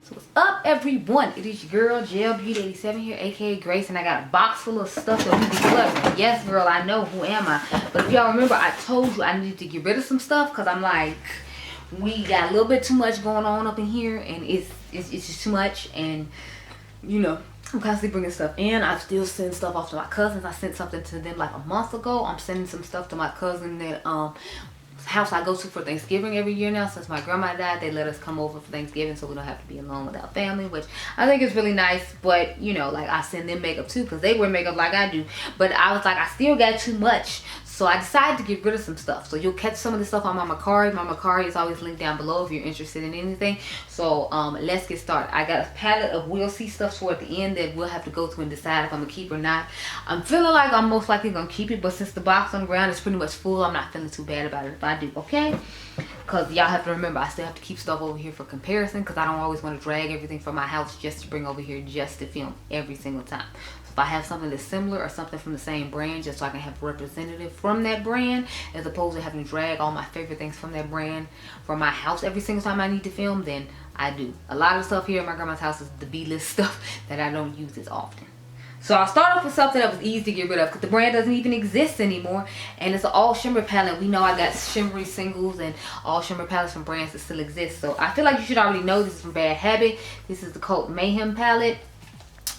So what's up, everyone? It is your girl Gel Beauty 87 here, aka Grace, and I got a box full of stuff that we decluttering. Yes, girl, I know. Who am I? But if y'all remember, I told you I needed to get rid of some stuff because I'm like, we got a little bit too much going on up in here, and it's just too much. And you know, I'm constantly bringing stuff in. I still send stuff off to my cousins. I sent something to them like a month ago. I'm sending some stuff to my cousin that house I go to for Thanksgiving every year now. Since my grandma died, they let us come over for Thanksgiving so we don't have to be alone with our family, which I think is really nice. But you know, like, I send them makeup too because they wear makeup like I do. But I was like, I still got too much, so I decided to get rid of some stuff. So you'll catch some of this stuff on my Maybelline. My Maybelline is always linked down below if you're interested in anything. So let's get started. I got a palette of we'll see stuff toward the end that we'll have to go through and decide if I'm gonna keep or not. I'm feeling like I'm most likely gonna keep it, but since the box on the ground is pretty much full, I'm not feeling too bad about it if I do, okay? Because y'all have to remember, I still have to keep stuff over here for comparison because I don't always want to drag everything from my house just to bring over here just to film every single time. So if I have something that's similar or something from the same brand, just so I can have a representative from that brand, as opposed to having to drag all my favorite things from that brand from my house every single time I need to film, then I do. A lot of stuff here at my grandma's house is the B-list stuff that I don't use as often. So I'll start off with something that was easy to get rid of because the brand doesn't even exist anymore, and it's an all shimmer palette. We know I got shimmery singles and all shimmer palettes from brands that still exist. So I feel like you should already know this is from Bad Habit. This is the Cult Mayhem palette.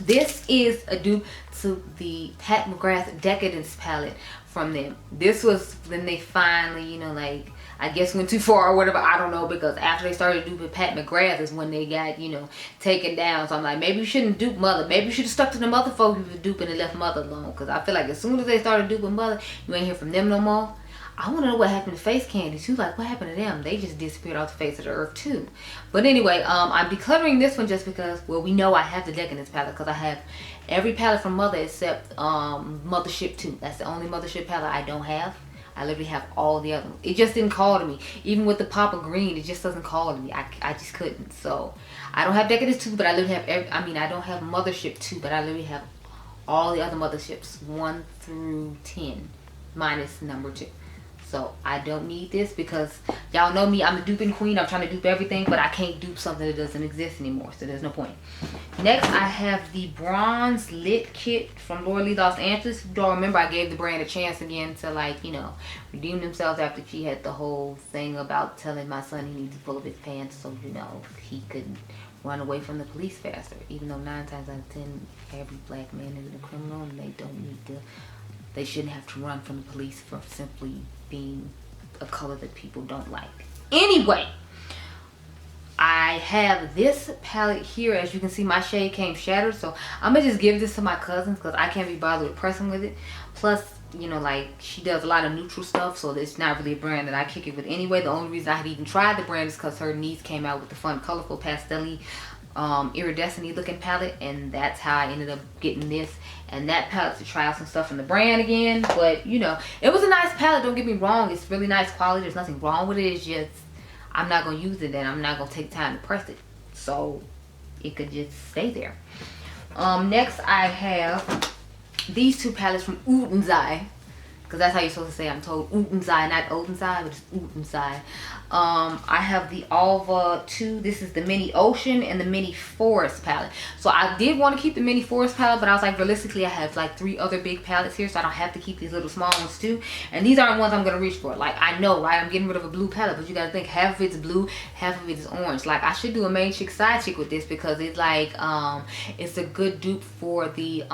This is a dupe to the Pat McGrath Decadence palette from them. This was when they finally, you know, like, I guess went too far or whatever, I don't know, because after they started duping Pat McGrath is when they got, you know, taken down. So I'm like, maybe you shouldn't dupe Mother. Maybe you should have stuck to the Mother folk you were duping and left Mother alone. Because I feel like as soon as they started duping Mother, you ain't hear from them no more. I want to know what happened to Face Candy too. Like, what happened to them? They just disappeared off the face of the earth too. But anyway, I'm decluttering this one just because, well, we know I have the Decadence palette because I have every palette from Mother except Mothership 2. That's the only Mothership palette I don't have. I literally have all the other ones. It just didn't call to me. Even with the pop of green, it just doesn't call to me. I just couldn't. So I don't have Decadence 2, but I literally have I don't have Mothership 2, but I literally have all the other Motherships 1 through 10 minus number 2. So I don't need this because y'all know me, I'm a duping queen. I'm trying to dupe everything, but I can't dupe something that doesn't exist anymore, so there's no point. Next, I have the Bronze Lit Kit from Laura Lee Los Angeles. If you don't remember, I gave the brand a chance again to, like, you know, redeem themselves after she had the whole thing about telling my son he needs to pull up his pants so, you know, he could run away from the police faster. Even though 9 times out of 10, every black man is a criminal and they shouldn't have to run from the police for simply being a color that people don't like. Anyway, I have this palette here. As you can see, my shade came shattered, so I'm gonna just give this to my cousins because I can't be bothered with pressing with it. Plus, you know, like, she does a lot of neutral stuff, so it's not really a brand that I kick it with anyway. The only reason I had even tried the brand is because her niece came out with the fun, colorful, pastel-y, iridescent looking palette, and that's how I ended up getting this and that palette to try out some stuff from the brand again. But you know, it was a nice palette, don't get me wrong. It's really nice quality, there's nothing wrong with it. It's just I'm not gonna use it and I'm not gonna take time to press it, so it could just stay there. Next, I have these two palettes from Diypansy, because that's how you're supposed to say it. I'm told Diypansy, not Odensai, but it's Diypansy. I have the Alva 2. This is the Mini Ocean and the Mini Forest palette. So I did want to keep the Mini Forest palette, but I was like, realistically, I have like 3 other big palettes here, so I don't have to keep these little small ones too. And these aren't ones I'm going to reach for. Like, I know, right? I'm getting rid of a blue palette, but you got to think half of it's blue, half of it is orange. Like, I should do a main chick, side chick with this because it's like, it's a good dupe for the,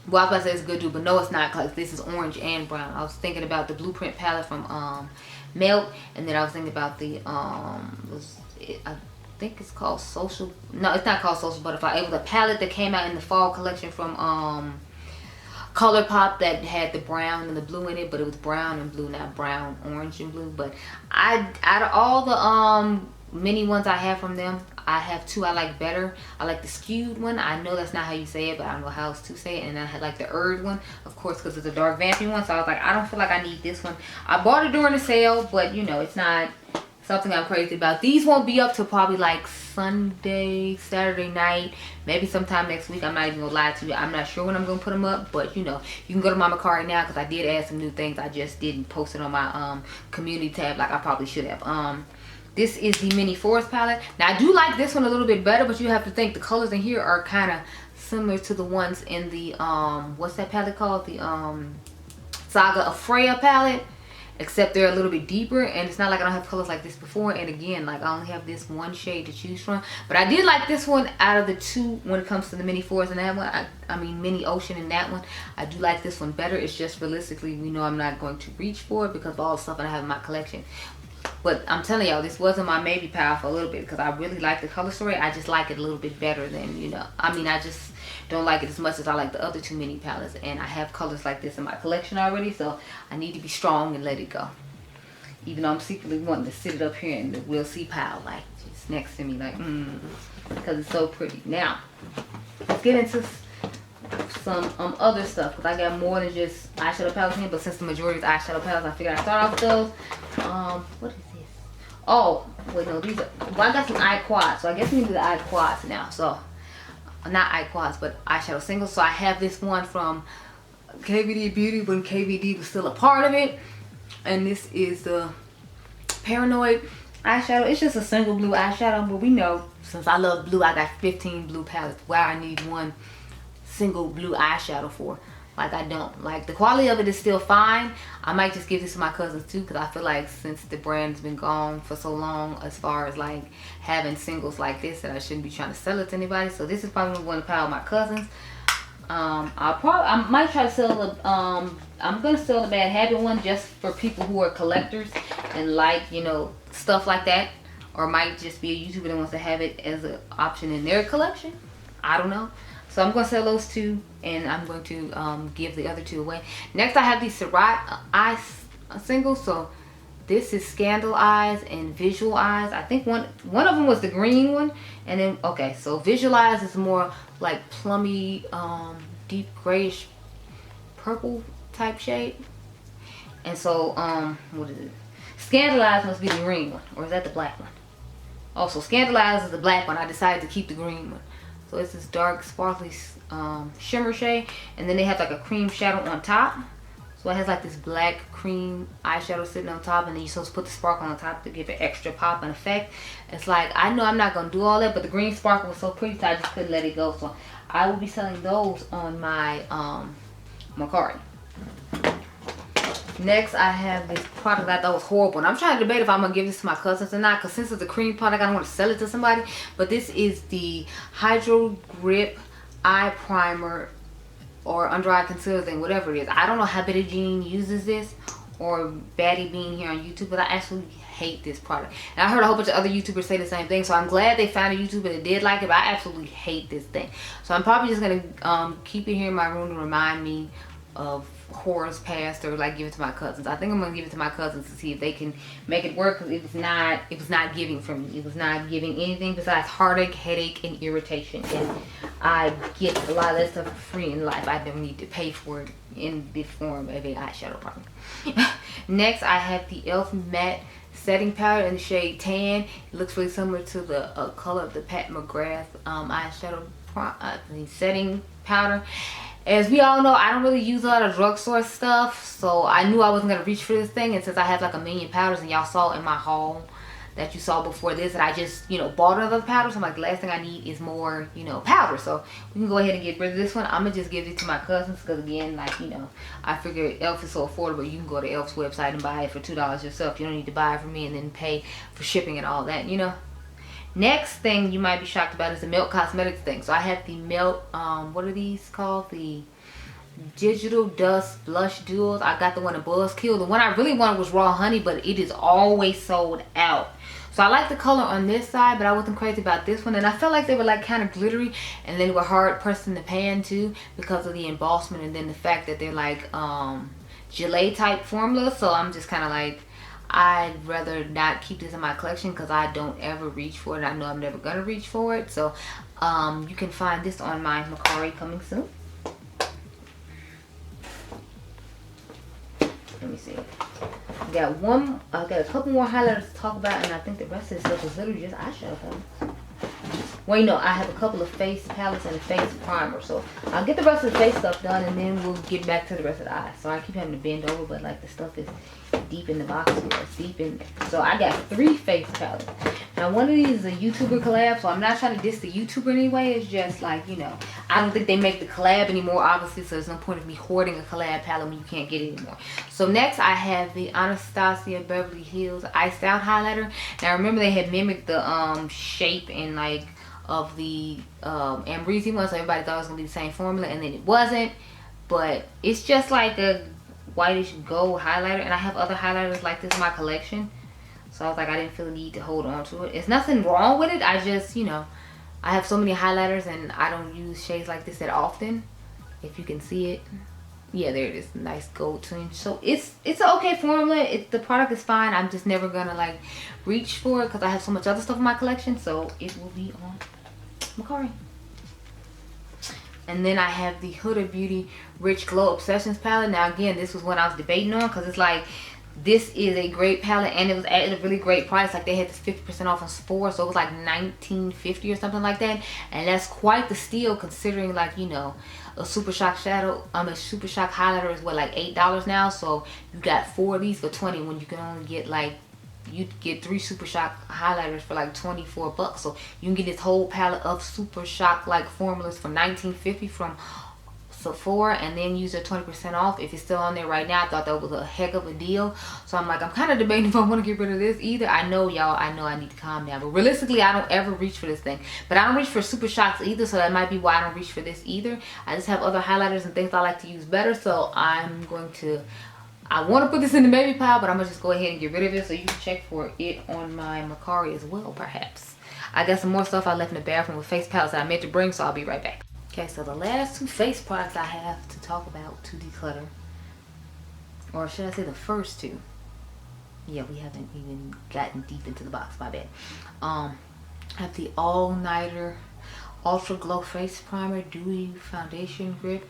well, I was about to say it's good dude, but no, it's not, because this is orange and brown. I was thinking about the Blueprint palette from Melt, and then I was thinking about the I think it's called Social. No, it's not called Social Butterfly. It was a palette that came out in the fall collection from ColourPop that had the brown and the blue in it, but it was brown and blue, not brown, orange and blue. But out of all the mini ones I have from them, I have 2 I like better. I like the skewed one. I know that's not how you say it, but I don't know how else to say it. And I had like the Erd one, of course, because it's a dark vamping one. So I was like, I don't feel like I need this one. I bought it during the sale, but you know, it's not something I'm crazy about. These won't be up till probably like Sunday, Saturday night, maybe sometime next week. I'm not even gonna lie to you. I'm not sure when I'm gonna put them up, but you know, you can go to my Bakerie now because I did add some new things. I just didn't post it on my community tab like I probably should have. This is the Mini Forest palette. Now I do like this one a little bit better, but you have to think the colors in here are kind of similar to the ones in the what's that palette called, the Saga of Freya palette, except they're a little bit deeper, and it's not like I don't have colors like this before. And again, like I only have this one shade to choose from, but I did like this one out of the two when it comes to the Mini Forest and that one. I mean Mini Ocean and that one. I do like this one better. It's just realistically, you know, I'm not going to reach for it because of all the stuff that I have in my collection. But I'm telling y'all, this wasn't my maybe pile for a little bit because I really like the color story. I just like it a little bit better than, you know, I mean, I just don't like it as much as I like the other two mini palettes. And I have colors like this in my collection already, so I need to be strong and let it go. Even though I'm secretly wanting to sit it up here in the we'll see pile, like just next to me, like, because it's so pretty. Now, let's get into some other stuff because I got more than just eyeshadow palettes here, but since the majority is eyeshadow palettes, I figured I'd start off with those. What is this? Oh, wait, no, these are, well, I got some eye quads, so I guess we can do the eye quads now. So, not eye quads, but eyeshadow singles. So I have this one from KVD Beauty when KVD was still a part of it, and this is the Paranoid eyeshadow. It's just a single blue eyeshadow, but we know since I love blue, I got 15 blue palettes. Why I need one single blue eyeshadow for? Like, I don't. Like, the quality of it is still fine. I might just give this to my cousins too, because I feel like since the brand's been gone for so long as far as like having singles like this, that I shouldn't be trying to sell it to anybody. So this is probably one to pile with my cousins. I might try to sell the I'm gonna sell the Bad Habit one just for people who are collectors and like, you know, stuff like that, or might just be a YouTuber that wants to have it as an option in their collection. I don't know. So I'm going to sell those two, and I'm going to give the other two away. Next, I have these Surratt eye singles. So this is Scandal Eyes and Visual Eyes. I think one of them was the green one, and then okay, so Visual Eyes is more like plummy, deep grayish purple type shade. And so what is it? Scandal Eyes must be the green one, or is that the black one? Also, Scandal Eyes is the black one. I decided to keep the green one. So it's this dark, sparkly shimmer shade. And then they have like a cream shadow on top. So it has like this black cream eyeshadow sitting on top. And then you're supposed to put the sparkle on top to give it extra pop and effect. It's like, I know I'm not going to do all that, but the green sparkle was so pretty, so I just couldn't let it go. So I will be selling those on my Bakerie. Next, I have this product that I thought was horrible. And I'm trying to debate if I'm going to give this to my cousins or not. Because since it's a cream product, I don't want to sell it to somebody. But this is the Hydro Grip Eye Primer or Under Eye Concealer thing, whatever it is. I don't know how Betty Jean uses this or Baddie Bean here on YouTube. But I absolutely hate this product. And I heard a whole bunch of other YouTubers say the same thing. So I'm glad they found a YouTuber that did like it. But I absolutely hate this thing. So I'm probably just going to keep it here in my room to remind me of horrors past, or like give it to my cousins. I think I'm gonna give it to my cousins to see if they can make it work, because it was not giving for me. It was not giving anything besides heartache, headache, and irritation. And I get a lot of that stuff for free in life. I don't need to pay for it in the form of a eyeshadow product. Next, I have the e.l.f. matte setting powder in the shade Tan. It looks really similar to the color of the Pat McGrath eyeshadow setting powder. As we all know, I don't really use a lot of drugstore stuff, so I knew I wasn't going to reach for this thing. And since I have like a million powders, and y'all saw in my haul that you saw before this, that I just, you know, bought another powder. So I'm like, the last thing I need is more, you know, powder. So we can go ahead and get rid of this one. I'm going to just give it to my cousins because, again, like, you know, I figure e.l.f. is so affordable. You can go to e.l.f.'s website and buy it for $2 yourself. You don't need to buy it from me and then pay for shipping and all that, you know. Next thing you might be shocked about is the Mented Cosmetics thing. So I have the Melt, what are these called? The Digital Dust Blush Duos. I got the one in Buzzkill. The one I really wanted was Raw Honey, but it is always sold out. So I like the color on this side, but I wasn't crazy about this one. And I felt like they were like kind of glittery, and then they were hard pressed in the pan too because of the embossment, and then the fact that they're like gelée type formula. So I'm just kind of like, I'd rather not keep this in my collection because I don't ever reach for it. I know I'm never going to reach for it. So you can find this on my Bakerie coming soon. Let me see. I got a couple more highlighters to talk about, and I think the rest of this stuff is literally just eyeshadow palettes. Well, you know, I have a couple of face palettes and a face primer. So I'll get the rest of the face stuff done, and then we'll get back to the rest of the eyes. So I keep having to bend over, but like the stuff is deep in the box here. It's deep in there. So I got 3 face palettes. Now one of these is a YouTuber collab, so I'm not trying to diss the YouTuber anyway. It's just like, you know, I don't think they make the collab anymore, obviously, so there's no point of me hoarding a collab palette when you can't get it anymore. So next I have the Anastasia Beverly Hills Iced Out Highlighter. Now remember they had mimicked the shape and like of the Ambreezy one, so everybody thought it was gonna be the same formula, and then it wasn't. But it's just like a whitish gold highlighter, and I have other highlighters like this in my collection, so I was like, I didn't feel the need to hold on to it. It's nothing wrong with it, I just, you know, I have so many highlighters and I don't use shades like this that often. If you can see it, yeah, there it is, nice gold tinge. So it's an okay formula. The product is fine. I'm just never gonna like reach for it because I have so much other stuff in my collection, so it will be on Bakerie. And then I have the Huda Beauty Rich Glow Obsessions palette. Now again, this was one I was debating on because it's like, this is a great palette and it was at a really great price. Like they had this 50% off on Sephora, so it was like $19.50 or something like that. And that's quite the steal considering, like, you know, a Super Shock shadow, a Super Shock highlighter is what, like $8 now. So you got 4 of these for $20 when you can only get like, you get 3 Super Shock highlighters for like $24. So you can get this whole palette of Super Shock like formulas for $19.50 from Sephora, and then use their 20% off if it's still on there right now. I thought that was a heck of a deal. So I'm like, I'm kind of debating if I want to get rid of this either. I know y'all, I know I need to calm down, but realistically I don't ever reach for this thing. But I don't reach for Super Shocks either, so that might be why I don't reach for this either. I just have other highlighters and things I like to use better, so I'm going to, I want to put this in the maybe pile, but I'm gonna just go ahead and get rid of it, so you can check for it on my Bakerie as well, perhaps. I got some more stuff I left in the bathroom with face palettes that I meant to bring, so I'll be right back. Okay, so the last 2 face products I have to talk about to declutter, or should I say the first 2? Yeah, we haven't even gotten deep into the box, my bad. I have the All Nighter Ultra Glow Face Primer, Dewy Foundation Grip,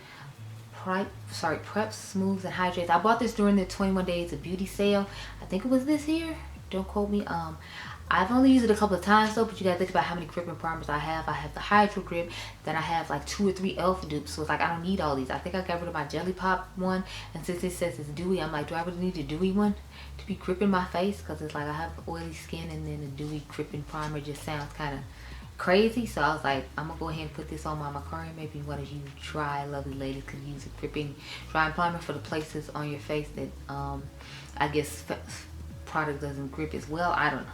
Preps, Smooths, and Hydrates. I bought this during the 21 Days of Beauty sale. I think it was this year. Don't quote me. I've only used it a couple of times though, but you gotta think about how many grip and primers I have. I have the Hydro Grip, then I have like 2 or 3 e.l.f. dupes, so it's like I don't need all these. I think I got rid of my Jelly Pop one, and since it says it's dewy, I'm like, do I really need a dewy one to be gripping my face? Because it's like I have oily skin, and then a dewy gripping primer just sounds kind of crazy. So I was like, I'm gonna go ahead and put this on my Bakerie. Maybe one of you dry, lovely ladies could use a gripping drying primer for the places on your face that I guess product doesn't grip as well. I don't know.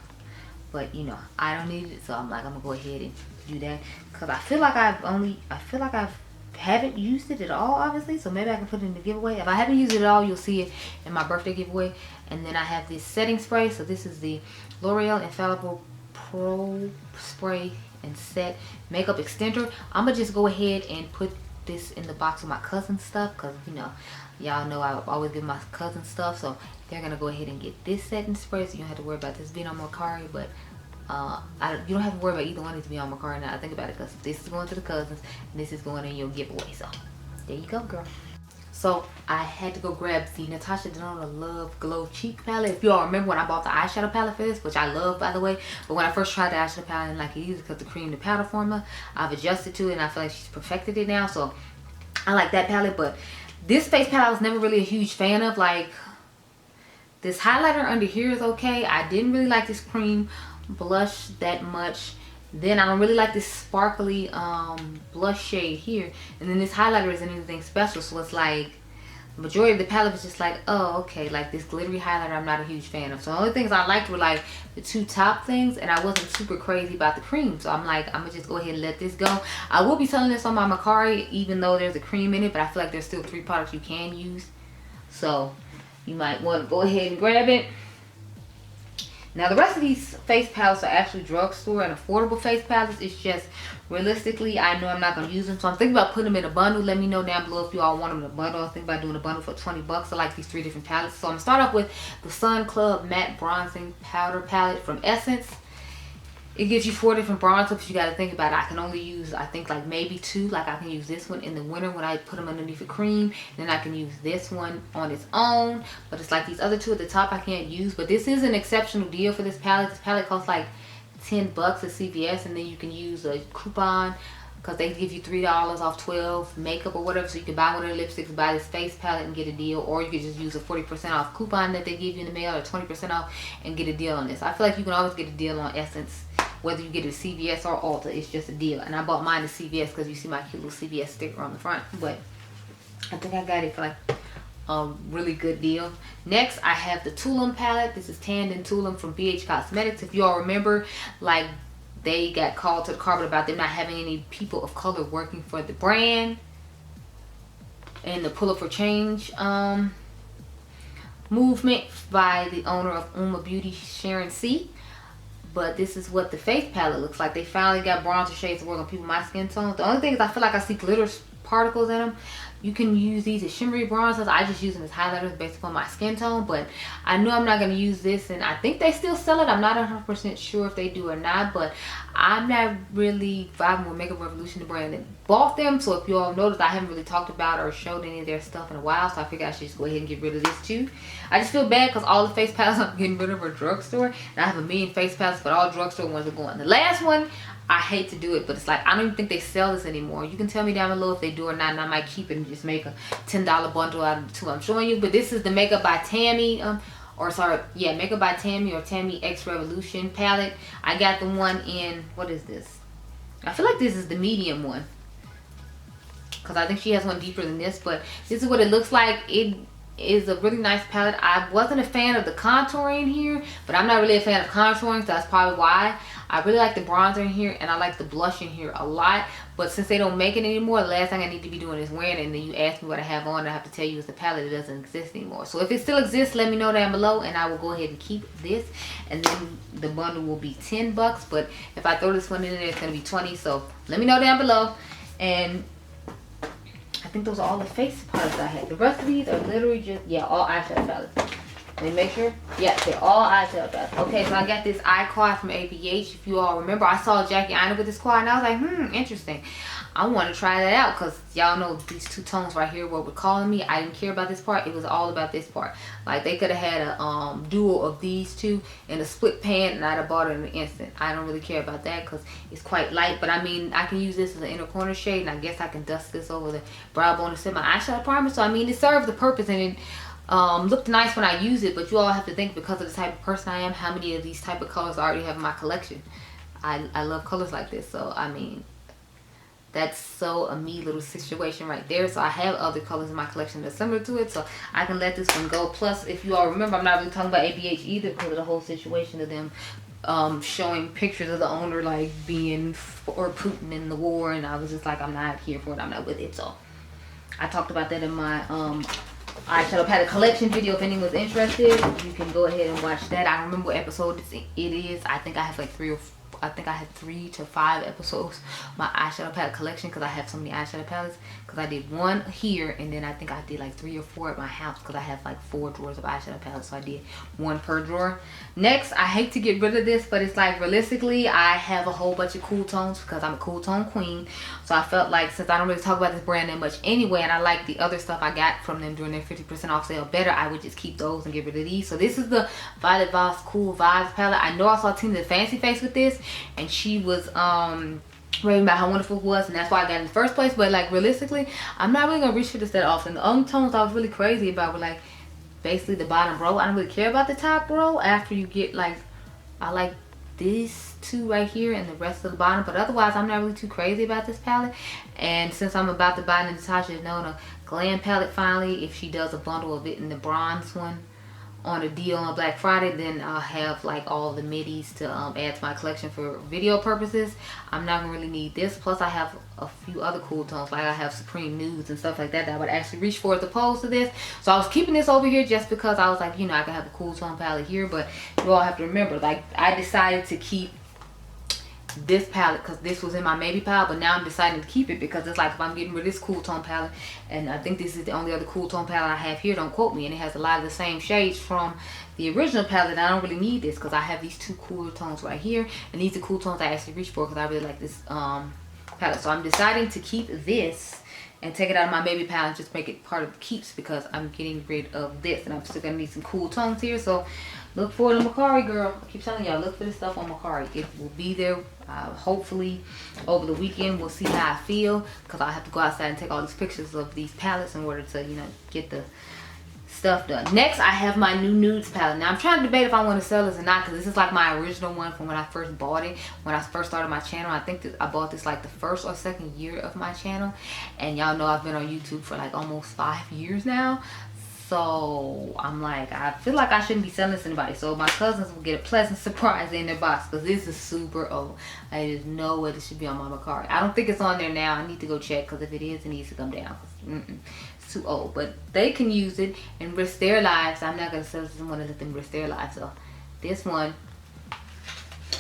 But you know, I don't need it, so I'm like, I'm gonna go ahead and do that because I feel like I haven't used it at all, obviously. So maybe I can put it in the giveaway. If I haven't used it at all, you'll see it in my birthday giveaway. And then I have this setting spray. So this is the L'Oreal Infallible Pro Spray and Set Makeup Extender. I'm gonna just go ahead and put this in the box with my cousin's stuff because, you know, y'all know I always give my cousin stuff, so they're gonna go ahead and get this setting spray, so you don't have to worry about this being on Bakerie. But you don't have to worry about either one of these being on Bakerie now I think about it, because this is going to the cousins and this is going in your giveaway. So there you go, girl. So I had to go grab the Natasha Denona Love Glow Cheek palette. If you all remember when I bought the eyeshadow palette for this, which I love by the way, but when I first tried the eyeshadow palette, I didn't like it either because the cream to powder formula. I've adjusted to it and I feel like she's perfected it now, so I like that palette. But this face palette I was never really a huge fan of. Like, this highlighter under here is okay. I didn't really like this cream blush that much. Then I don't really like this sparkly blush shade here. And then this highlighter isn't anything special, so it's like the majority of the palette is just like, oh, okay. Like this glittery highlighter I'm not a huge fan of. So the only things I liked were like the 2 top things, and I wasn't super crazy about the cream. So I'm like, I'm gonna just go ahead and let this go. I will be selling this on my Bakerie even though there's a cream in it, but I feel like there's still 3 products you can use. So you might want to go ahead and grab it. Now the rest of these face palettes are actually drugstore and affordable face palettes. It's just realistically, I know I'm not going to use them, so I'm thinking about putting them in a bundle. Let me know down below if you all want them in a bundle. I'm thinking about doing a bundle for 20 bucks. I like these 3 different palettes. So I'm going to start off with the Sun Club Matte Bronzing Powder Palette from Essence. It gives you 4 different bronzers, but you got to think about it. I can only use, I think, like maybe 2. Like I can use this one in the winter when I put them underneath a cream. And then I can use this one on its own. But it's like these other 2 at the top I can't use. But this is an exceptional deal for this palette. This palette costs like 10 bucks at CVS. And then you can use a coupon because they give you $3 off 12 makeup or whatever, so you can buy one of the lipsticks, buy this face palette and get a deal, or you could just use a 40% off coupon that they give you in the mail, or 20% off and get a deal on this. I feel like you can always get a deal on Essence, whether you get it at CVS or Ulta. It's just a deal. And I bought mine at CVS because you see my cute little CVS sticker on the front, but I think I got it for like a really good deal. Next, I have the Tulum palette. This is Tanned in Tulum from BH Cosmetics. If you all remember, like, they got called to the carpet about them not having any people of color working for the brand, and the Pull Up for Change movement by the owner of UOMA Beauty, Sharon C. But this is what the face palette looks like. They finally got bronzer shades to work on people my skin tone. The only thing is I feel like I see glitter particles in them. You can use these as shimmery bronzers. I just use them as highlighters based upon my skin tone, but I know I'm not going to use this, and I think they still sell it. I'm not 100% sure if they do or not, but I'm not really vibing with Makeup Revolution, the brand that bought them. So if you all noticed, I haven't really talked about or showed any of their stuff in a while, so I figured I should just go ahead and get rid of this too. I just feel bad because all the face palettes I'm getting rid of are drugstore, and I have a million face palettes, but all drugstore ones are going. The last one, I hate to do it, but it's like, I don't even think they sell this anymore. You can tell me down below if they do or not, and I might keep it and just make a $10 bundle out of the two I'm showing you. But this is the Makeup by Tammy, Makeup by Tammy or Tammy X Revolution palette. I got the one in, what is this? I feel like this is the medium one, because I think she has one deeper than this, but this is what it looks like. It is a really nice palette. I wasn't a fan of the contouring here, but I'm not really a fan of contouring, so that's probably why. I really like the bronzer in here, and I like the blush in here a lot, but since they don't make it anymore, the last thing I need to be doing is wearing it, and then you ask me what I have on, and I have to tell you it's the palette. It doesn't exist anymore. So if it still exists, let me know down below, and I will go ahead and keep this, and then the bundle will be $10, but if I throw this one in there, it's going to be 20, so let me know down below. And I think those are all the face palettes I had. The rest of these are literally just, all eyeshadow palettes. Let me make sure. Yeah, they're all eyeshadow palettes. Okay, so I got this eye quad from ABH. If you all remember, I saw Jackie Aina with this quad, and I was like, interesting. I want to try that out, because y'all know these two tones right here, what we're calling me. I didn't care about this part. It was all about this part. Like, they could have had a duo of these two in a split pan, and I'd have bought it in an instant. I don't really care about that because it's quite light, but I mean, I can use this as an inner corner shade, and I guess I can dust this over the brow bone to set my eyeshadow primer. So I mean, it serves the purpose, and it looked nice when I use it. But you all have to think, because of the type of person I am, how many of these type of colors I already have in my collection. I love colors like this, so I mean, that's so a me little situation right there. So I have other colors in my collection that's similar to it, so I can let this one go. Plus, if you all remember, I'm not really talking about ABH either, because of the whole situation of them showing pictures of the owner like being for Putin in the war, and I was just like, I'm not here for it, I'm not with it. So I talked about that in my eyeshadow palette collection video. If anyone's interested, you can go ahead and watch that. I don't remember what episode it is. I think I have like 3 to 5 episodes my eyeshadow palette collection, because I have so many eyeshadow palettes, because I did one here, and then I think I did like 3 or 4 at my house, because I have like 4 drawers of eyeshadow palettes, so I did 1 per drawer. Next, I hate to get rid of this, but it's like, realistically, I have a whole bunch of cool tones, because I'm a cool tone queen. So I felt like, since I don't really talk about this brand that much anyway, and I like the other stuff I got from them during their 50% off sale better, I would just keep those and get rid of these. So this is the Violet Voss Cool Vibes palette. I know I saw Tina the Fancy Face with this, and she was raving about how wonderful it was, and that's why I got it in the first place. But like, realistically, I'm not really gonna reach for this that often. The only tones I was really crazy about were like basically the bottom row. I don't really care about the top row after you get like, I like these two right here and the rest of the bottom, but otherwise I'm not really too crazy about this palette. And since I'm about to buy Natasha Denona Glam palette finally, if she does a bundle of it in the bronze one on a deal on Black Friday, then I'll have like all the middies to add to my collection for video purposes. I'm not gonna really need this. Plus I have a few other cool tones, like I have Supreme Nudes and stuff like that I would actually reach for as opposed to this. So I was keeping this over here just because I was like, you know, I can have a cool tone palette here. But you all have to remember, like, I decided to keep this palette because this was in my maybe pile, but now I'm deciding to keep it because it's like, if I'm getting rid of this cool tone palette, and I think this is the only other cool tone palette I have here, don't quote me, and it has a lot of the same shades from the original palette, I don't really need this because I have these 2 cooler tones right here, and these are cool tones I actually reach for because I really like this palette. So I'm deciding to keep this and take it out of my maybe palette and just make it part of the keeps, because I'm getting rid of this, and I'm still gonna need some cool tones here. So look for it on Mercari, girl. I keep telling y'all, look for this stuff on Mercari. It will be there. Hopefully over the weekend. We'll see how I feel, because I have to go outside and take all these pictures of these palettes in order to, you know, get the stuff done. Next, I have my new nudes palette. Now I'm trying to debate if I want to sell this or not, because this is like my original one from when I first bought it, when I first started my channel. I think that I bought this like the first or second year of my channel, and y'all know I've been on YouTube for like almost 5 years now. So I'm like, I feel like I shouldn't be selling this to anybody, so my cousins will get a pleasant surprise in their box, because this is super old. There's no way this should be on my Mercari. I don't think it's on there now. I need to go check, because if it is, it needs to come down. It's too old, but they can use it and risk their lives. I'm not gonna sell this. I want to let them risk their lives. So this one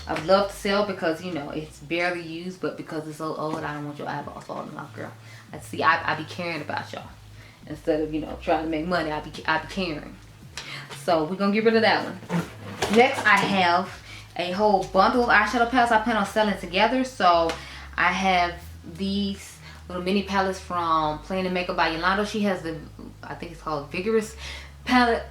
I would love to sell, because you know it's barely used, but because it's so old, I don't want your eyeballs falling off, girl. See, I be caring about y'all. Instead of, you know, trying to make money, I be caring. So we're gonna get rid of that one. Next, I have a whole bundle of eyeshadow palettes I plan on selling together. So I have these little mini palettes from Plain and Makeup by Yolanda. She has the, I think it's called Vigorous palette,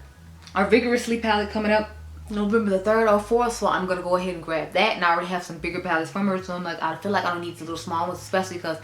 or Vigorously palette, coming up November the 3rd or 4th, so I'm gonna go ahead and grab that. And I already have some bigger palettes from her, so I'm like, I feel like I don't need the little small ones, especially because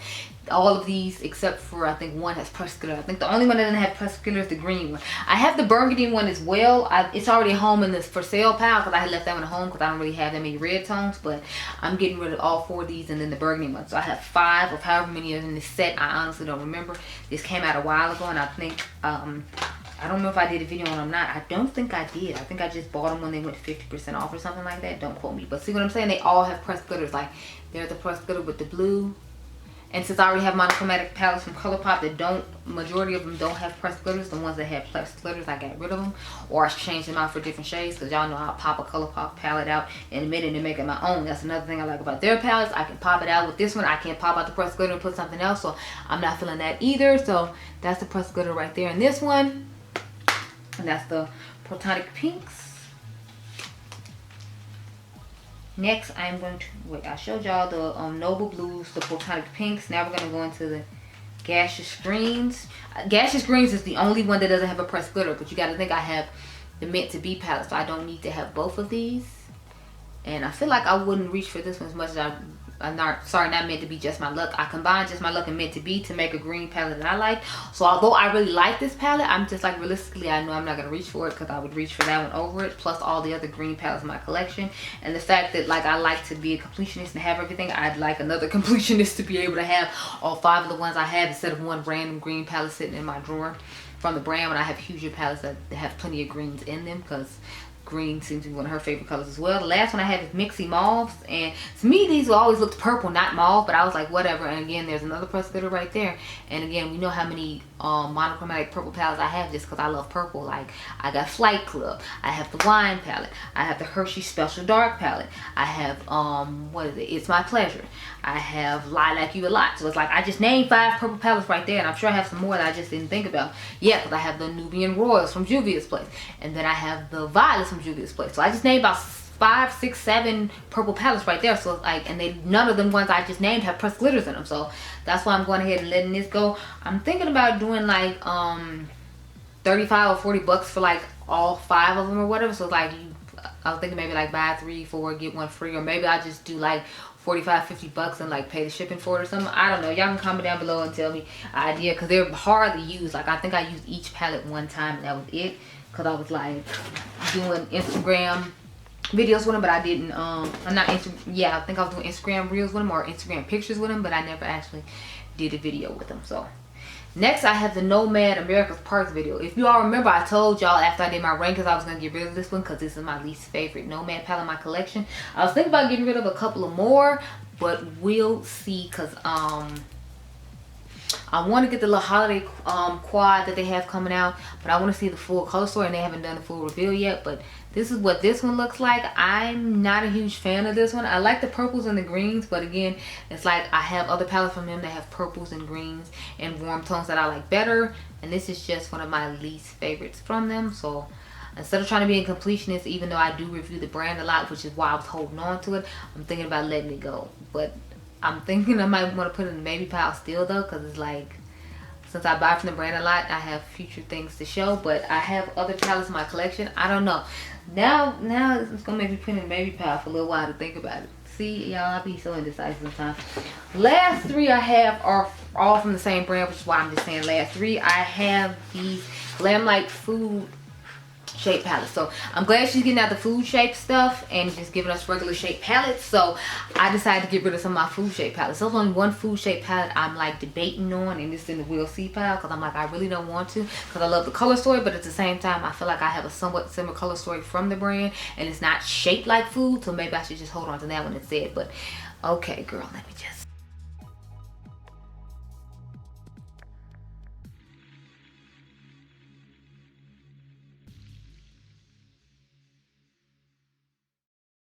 all of these except for I think one has pressed glitter. I think the only one that doesn't have pressed glitter is the green one. I have the burgundy one as well. It's already home in this for sale pile, because I had left that one at home because I don't really have that many red tones, but I'm getting rid of all 4 of these and then the burgundy one. So I have 5 of however many are in this set. I honestly don't remember. This came out a while ago, and I think I don't know if I did a video on them or not. I don't think I did. I think I just bought them when they went 50% off or something like that. Don't quote me. But see what I'm saying? They all have pressed glitters. Like, they're the pressed glitter with the blue. And since I already have monochromatic palettes from ColourPop that don't, majority of them don't have pressed glitters. The ones that have pressed glitters, I got rid of them. Or I changed them out for different shades, because y'all know I'll pop a ColourPop palette out in a minute and make it my own. That's another thing I like about their palettes. I can pop it out. With this one, I can't pop out the pressed glitter and put something else. So I'm not feeling that either. So that's the pressed glitter right there in this one. And that's the Platonic Pinks. Next, I'm going to, wait, I showed y'all the Noble Blues, the Platonic Pinks. Now we're going to go into the Gaseous Greens. Gaseous Greens is the only one that doesn't have a pressed glitter, but you got to think I have the Meant to Be palette, so I don't need to have both of these. And I feel like I wouldn't reach for this one as much as I'm not Meant to Be, Just My Luck. I combined Just My Luck and Meant to Be to make a green palette that I like. So although I really like this palette, I'm just like, realistically, I know I'm not going to reach for it, because I would reach for that one over it, plus all the other green palettes in my collection. And the fact that, like, I like to be a completionist and have everything, I'd like another completionist to be able to have all 5 of the ones I have, instead of one random green palette sitting in my drawer from the brand, when I have huger palettes that have plenty of greens in them, because green seems to be one of her favorite colors as well. The last one I have is Mixy Mauves, and to me these will always look purple, not mauve, but I was like, whatever. And again, there's another pressed glitter right there. And again, we know how many monochromatic purple palettes I have, just because I love purple. Like, I got Flight Club, I have the Wine palette, I have the Hershey Special Dark palette, I have what is it, It's My Pleasure, I have Lie Like You a Lot. So it's like, I just named 5 purple palettes right there, and I'm sure I have some more that I just didn't think about. Yeah, because I have the Nubian Royals from Juvia's Place, and then I have the Violets from Juvia's Place. So I just named about 5, 6, 7 purple palettes right there. So it's like, and none of them ones I just named have pressed glitters in them. So that's why I'm going ahead and letting this go. I'm thinking about doing like 35 or 40 bucks for like all 5 of them or whatever. So it's like, I was thinking maybe like buy 3, 4, get 1 free, or maybe I just do like 45, 50 bucks and like pay the shipping for it or something. I don't know. Y'all can comment down below and tell me an idea, because they're hardly used. Like, I think I used each palette one time and that was it, because I was like doing Instagram videos with them, but I didn't yeah, I think I was doing Instagram reels with them or Instagram pictures with them, but I never actually did a video with them. So next, I have the Nomad America's Parks video. If you all remember, I told y'all after I did my rankings I was going to get rid of this one, because this is my least favorite Nomad palette in my collection. I was thinking about getting rid of a couple of more, but we'll see, because I want to get the little holiday quad that they have coming out, but I want to see the full color story, and they haven't done the full reveal yet. But this is what this one looks like. I'm not a huge fan of this one. I like the purples and the greens, but again, it's like I have other palettes from them that have purples and greens and warm tones that I like better, and this is just one of my least favorites from them. So instead of trying to be a completionist, even though I do review the brand a lot, which is why I was holding on to it, I'm thinking about letting it go. But I'm thinking I might want to put it in the baby pile still though, because it's like, since I buy from the brand a lot, I have future things to show. But I have other palettes in my collection. I don't know. Now it's gonna make me put in baby powder for a little while to think about it. See, y'all, I be so indecisive sometimes. Last three I have are all from the same brand, which is why I'm just saying last three. I have these Glam Light Food Shape palettes. So I'm glad she's getting out the food shape stuff and just giving us regular shape palettes. So I decided to get rid of some of my food shape palettes. There's only one food shape palette I'm like debating on, and it's in the We'll See pile, because I'm like, I really don't want to, because I love the color story, but at the same time I feel like I have a somewhat similar color story from the brand and it's not shaped like food, so maybe I should just hold on to that one instead. But okay, girl, let me just